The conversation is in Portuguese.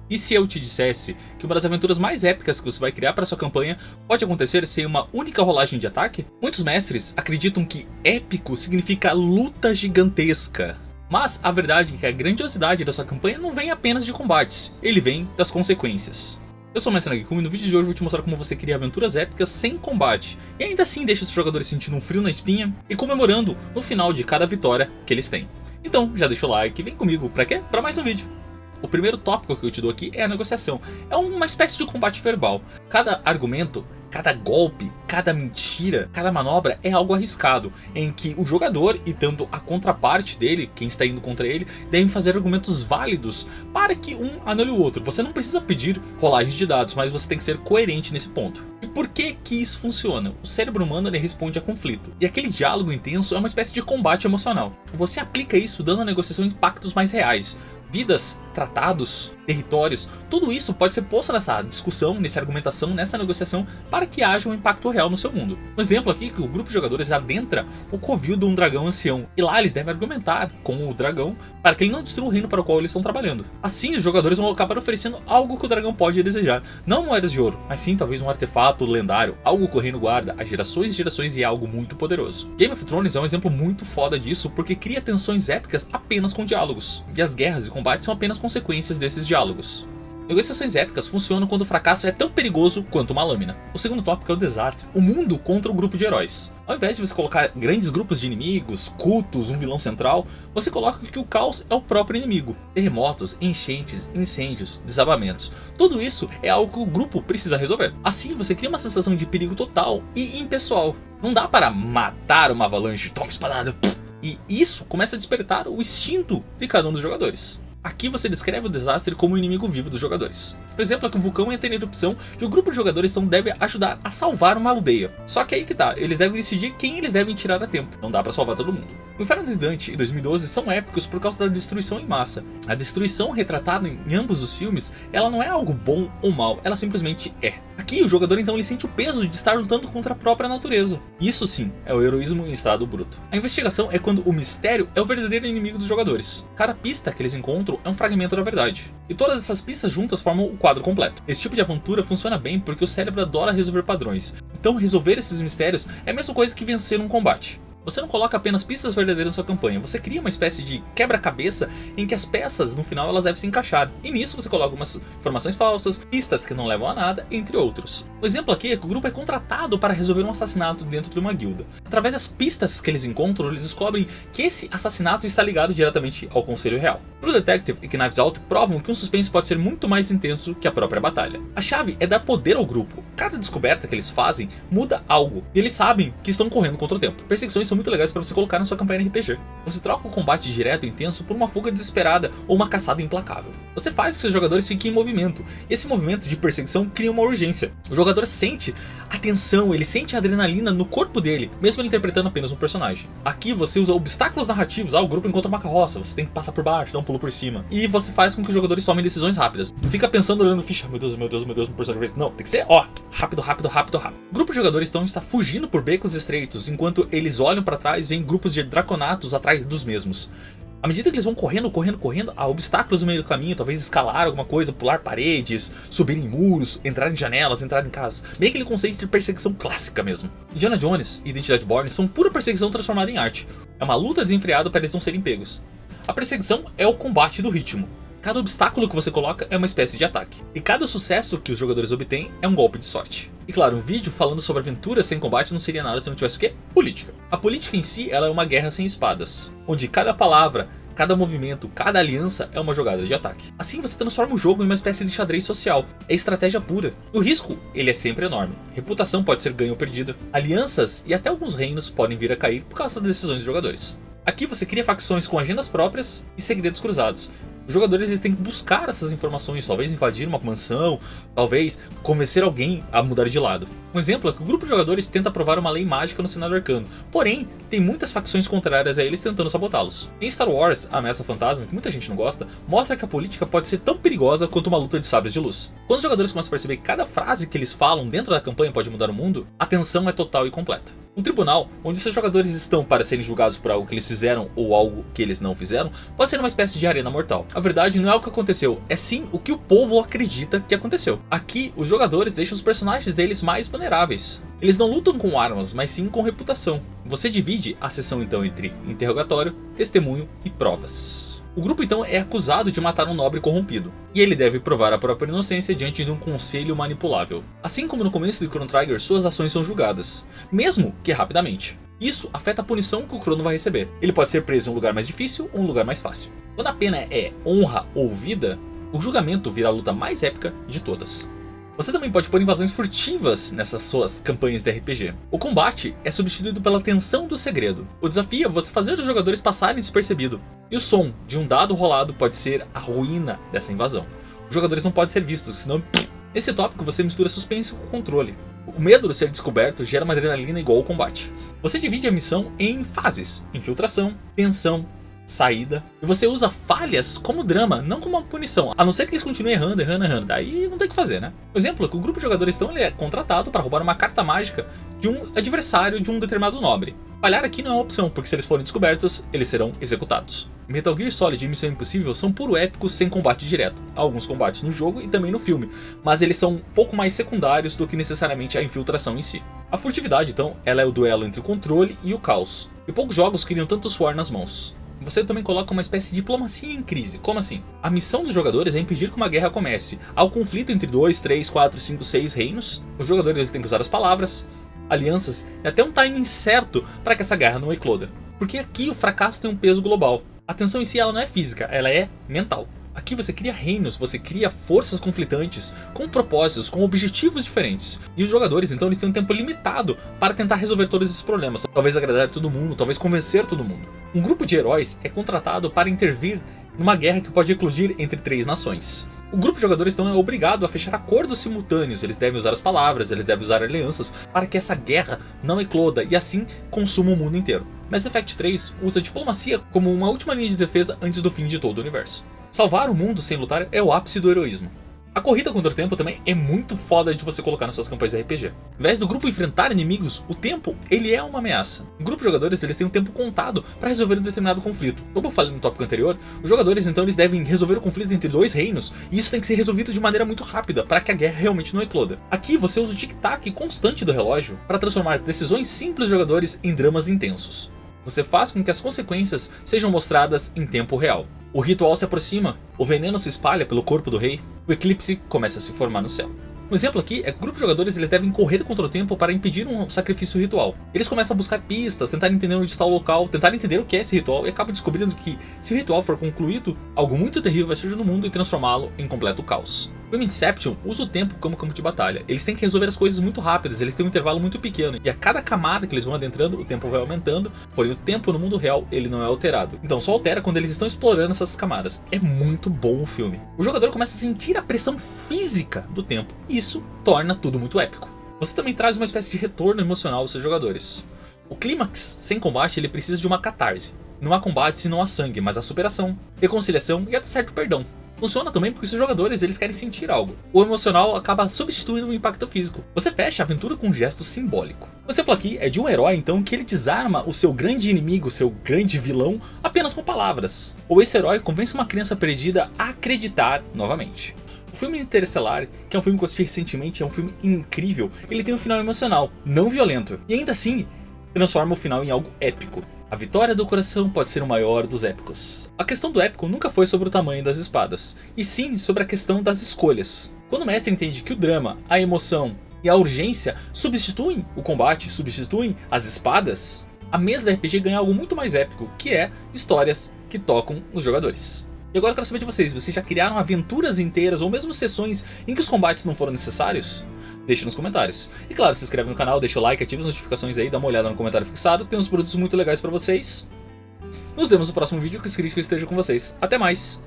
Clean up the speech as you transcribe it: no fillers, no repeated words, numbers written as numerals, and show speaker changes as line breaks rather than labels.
E se eu te dissesse que uma das aventuras mais épicas que você vai criar para sua campanha pode acontecer sem uma única rolagem de ataque? Muitos mestres acreditam que épico significa luta gigantesca. Mas a verdade é que a grandiosidade da sua campanha não vem apenas de combates, ele vem das consequências. Eu sou o Mestre Nagikuni e no vídeo de hoje eu vou te mostrar como você cria aventuras épicas sem combate, e ainda assim deixa os jogadores sentindo um frio na espinha e comemorando no final de cada vitória que eles têm. Então já deixa o like e vem comigo, pra quê? Pra mais um vídeo. O primeiro tópico que eu te dou aqui é a negociação. É uma espécie de combate verbal. Cada argumento, cada golpe, cada mentira, cada manobra é algo arriscado, em que o jogador e tanto a contraparte dele, quem está indo contra ele, devem fazer argumentos válidos para que um anule o outro. Você não precisa pedir rolagens de dados, mas você tem que ser coerente nesse ponto. E por que isso funciona? O cérebro humano ele responde a conflito, e aquele diálogo intenso é uma espécie de combate emocional. Você aplica isso dando à negociação impactos mais reais. Vidas, tratados, territórios, tudo isso pode ser posto nessa discussão, nessa argumentação, nessa negociação para que haja um impacto real no seu mundo. Um exemplo aqui é que o grupo de jogadores adentra o covil de um dragão ancião e lá eles devem argumentar com o dragão para que ele não destrua o reino para o qual eles estão trabalhando. Assim os jogadores vão acabar oferecendo algo que o dragão pode desejar, não moedas de ouro, mas sim talvez um artefato lendário, algo que o reino guarda há gerações e gerações e é algo muito poderoso. Game of Thrones é um exemplo muito foda disso porque cria tensões épicas apenas com diálogos, e as guerras e combates são apenas consequências desses diálogos. Negociações épicas funcionam quando o fracasso é tão perigoso quanto uma lâmina. O segundo tópico é o desastre, o mundo contra o grupo de heróis. Ao invés de você colocar grandes grupos de inimigos, cultos, um vilão central, você coloca que o caos é o próprio inimigo. Terremotos, enchentes, incêndios, desabamentos. Tudo isso é algo que o grupo precisa resolver. Assim você cria uma sensação de perigo total e impessoal. Não dá para matar uma avalanche, toma espadada. E isso começa a despertar o instinto de cada um dos jogadores. Aqui você descreve o desastre como o inimigo vivo dos jogadores. Por exemplo, é que um vulcão entra em erupção e o grupo de jogadores então deve ajudar a salvar uma aldeia. Só que aí que tá, eles devem decidir quem eles devem tirar a tempo. Não dá pra salvar todo mundo. O Inferno de Dante e 2012 são épicos por causa da destruição em massa. A destruição retratada em ambos os filmes, ela não é algo bom ou mal, ela simplesmente é. Aqui o jogador então ele sente o peso de estar lutando contra a própria natureza. Isso sim é o heroísmo em estado bruto. A investigação é quando o mistério é o verdadeiro inimigo dos jogadores. Cada pista que eles encontram é um fragmento da verdade. E todas essas pistas juntas formam o quadro completo. Esse tipo de aventura funciona bem porque o cérebro adora resolver padrões. Então resolver esses mistérios é a mesma coisa que vencer um combate. Você não coloca apenas pistas verdadeiras na sua campanha, você cria uma espécie de quebra-cabeça em que as peças no final elas devem se encaixar. E nisso você coloca algumas informações falsas, pistas que não levam a nada, entre outros. O exemplo aqui é que o grupo é contratado para resolver um assassinato dentro de uma guilda. Através das pistas que eles encontram, eles descobrem que esse assassinato está ligado diretamente ao Conselho Real. True Detective e Knives Out provam que um suspense pode ser muito mais intenso que a própria batalha. A chave é dar poder ao grupo. Cada descoberta que eles fazem muda algo, e eles sabem que estão correndo contra o tempo. Perseguições são muito legais para você colocar na sua campanha de RPG. Você troca o combate direto e intenso por uma fuga desesperada ou uma caçada implacável. Você faz que seus jogadores fiquem em movimento. Esse movimento de perseguição cria uma urgência. O jogador sente a tensão, ele sente a adrenalina no corpo dele, mesmo ele interpretando apenas um personagem. Aqui você usa obstáculos narrativos. O grupo encontra uma carroça, você tem que passar por baixo, dar um pulo por cima. E você faz com que os jogadores tomem decisões rápidas. Não fica pensando olhando ficha, meu Deus, meu Deus, meu Deus, meu personagem. Não, tem que ser, rápido, rápido, rápido, rápido. O grupo de jogadores então está fugindo por becos estreitos, enquanto eles olham para trás, vem grupos de draconatos atrás dos mesmos. À medida que eles vão correndo, há obstáculos no meio do caminho, talvez escalar alguma coisa, pular paredes, subir em muros, entrar em janelas, entrar em casas. Meio aquele conceito de perseguição clássica mesmo. Indiana Jones e Identidade Borne são pura perseguição transformada em arte. É uma luta desenfreada para eles não serem pegos. A perseguição é o combate do ritmo. Cada obstáculo que você coloca é uma espécie de ataque. E cada sucesso que os jogadores obtêm é um golpe de sorte. E claro, um vídeo falando sobre aventuras sem combate não seria nada se não tivesse o quê? Política. A política em si ela é uma guerra sem espadas, onde cada palavra, cada movimento, cada aliança é uma jogada de ataque. Assim você transforma o jogo em uma espécie de xadrez social. É estratégia pura. O risco, ele é sempre enorme. Reputação pode ser ganha ou perdida. Alianças e até alguns reinos podem vir a cair por causa das decisões dos jogadores. Aqui você cria facções com agendas próprias e segredos cruzados. Os jogadores eles têm que buscar essas informações, talvez invadir uma mansão, talvez convencer alguém a mudar de lado. Um exemplo é que o grupo de jogadores tenta provar uma lei mágica no cenário arcano, porém tem muitas facções contrárias a eles tentando sabotá-los. Em Star Wars, a Ameaça Fantasma, que muita gente não gosta, mostra que a política pode ser tão perigosa quanto uma luta de sabres de luz. Quando os jogadores começam a perceber que cada frase que eles falam dentro da campanha pode mudar o mundo, a tensão é total e completa. Um tribunal, onde seus jogadores estão para serem julgados por algo que eles fizeram ou algo que eles não fizeram, pode ser uma espécie de arena mortal. A verdade não é o que aconteceu, é sim o que o povo acredita que aconteceu. Aqui, os jogadores deixam os personagens deles mais vulneráveis. Eles não lutam com armas, mas sim com reputação. Você divide a sessão então entre interrogatório, testemunho e provas. O grupo então é acusado de matar um nobre corrompido, e ele deve provar a própria inocência diante de um conselho manipulável. Assim como no começo do Chrono Trigger, suas ações são julgadas, mesmo que rapidamente. Isso afeta a punição que o Chrono vai receber. Ele pode ser preso em um lugar mais difícil ou um lugar mais fácil. Quando a pena é honra ou vida, o julgamento vira a luta mais épica de todas. Você também pode pôr invasões furtivas nessas suas campanhas de RPG. O combate é substituído pela tensão do segredo. O desafio é você fazer os jogadores passarem despercebido. E o som de um dado rolado pode ser a ruína dessa invasão. Os jogadores não podem ser vistos, senão... Nesse tópico você mistura suspense com controle. O medo de ser descoberto gera uma adrenalina igual ao combate. Você divide a missão em fases: infiltração, tensão, saída, e você usa falhas como drama, não como uma punição, a não ser que eles continuem errando, daí não tem o que fazer, né? Um exemplo é que o grupo de jogadores então ele é contratado para roubar uma carta mágica de um adversário de um determinado nobre. Falhar aqui não é uma opção, porque se eles forem descobertos, eles serão executados. Metal Gear Solid e Missão Impossível são puro épicos sem combate direto. Há alguns combates no jogo e também no filme, mas eles são um pouco mais secundários do que necessariamente a infiltração em si. A furtividade então, ela é o duelo entre o controle e o caos, e poucos jogos criam tanto suor nas mãos. Você também coloca uma espécie de diplomacia em crise. Como assim? A missão dos jogadores é impedir que uma guerra comece. Há um conflito entre 2, 3, 4, 5, 6 reinos. Os jogadores têm que usar as palavras, alianças e até um timing certo para que essa guerra não ecloda. Porque aqui o fracasso tem um peso global. A tensão em si ela não é física, ela é mental. Aqui você cria reinos, você cria forças conflitantes, com propósitos, com objetivos diferentes. E os jogadores então eles têm um tempo limitado para tentar resolver todos esses problemas. Talvez agradar todo mundo, talvez convencer todo mundo. Um grupo de heróis é contratado para intervir numa guerra que pode eclodir entre 3 nações. O grupo de jogadores então é obrigado a fechar acordos simultâneos, eles devem usar as palavras, eles devem usar alianças para que essa guerra não ecloda e assim consuma o mundo inteiro. Mass Effect 3 usa a diplomacia como uma última linha de defesa antes do fim de todo o universo. Salvar o mundo sem lutar é o ápice do heroísmo. A corrida contra o tempo também é muito foda de você colocar nas suas campanhas de RPG. Ao invés do grupo enfrentar inimigos, o tempo ele é uma ameaça. O grupo de jogadores eles têm um tempo contado para resolver um determinado conflito. Como eu falei no tópico anterior, os jogadores então eles devem resolver o conflito entre 2 reinos, e isso tem que ser resolvido de maneira muito rápida para que a guerra realmente não ecloda. Aqui você usa o tic-tac constante do relógio para transformar decisões simples dos jogadores em dramas intensos. Você faz com que as consequências sejam mostradas em tempo real. O ritual se aproxima, o veneno se espalha pelo corpo do rei, o eclipse começa a se formar no céu. Um exemplo aqui é que o grupo de jogadores eles devem correr contra o tempo para impedir um sacrifício ritual. Eles começam a buscar pistas, tentar entender onde está o local, tentar entender o que é esse ritual e acabam descobrindo que, se o ritual for concluído, algo muito terrível vai surgir no mundo e transformá-lo em completo caos. O filme Inception usa o tempo como campo de batalha. Eles têm que resolver as coisas muito rápidas, eles têm um intervalo muito pequeno, e a cada camada que eles vão adentrando, o tempo vai aumentando, porém o tempo no mundo real ele não é alterado. Então só altera quando eles estão explorando essas camadas. É muito bom o filme. O jogador começa a sentir a pressão física do tempo, e isso torna tudo muito épico. Você também traz uma espécie de retorno emocional aos seus jogadores. O clímax sem combate ele precisa de uma catarse. Não há combate se não há sangue, mas há superação, reconciliação e até certo perdão. Funciona também porque os jogadores eles querem sentir algo. O emocional acaba substituindo o impacto físico. Você fecha a aventura com um gesto simbólico. O exemplo aqui é de um herói então que ele desarma o seu grande inimigo, o seu grande vilão, apenas com palavras. Ou esse herói convence uma criança perdida a acreditar novamente. O filme Interestelar, que é um filme que eu assisti recentemente, é um filme incrível. Ele tem um final emocional, não violento. E ainda assim, transforma o final em algo épico. A vitória do coração pode ser o maior dos épicos. A questão do épico nunca foi sobre o tamanho das espadas, e sim sobre a questão das escolhas. Quando o mestre entende que o drama, a emoção e a urgência substituem o combate, substituem as espadas, a mesa da RPG ganha algo muito mais épico, que é histórias que tocam os jogadores. E agora eu quero saber de vocês já criaram aventuras inteiras ou mesmo sessões em que os combates não foram necessários? Deixe nos comentários. E claro, se inscreve no canal, deixa o like, ativa as notificações aí, dá uma olhada no comentário fixado, tem uns produtos muito legais pra vocês. Nos vemos no próximo vídeo, que eu esteja com vocês. Até mais!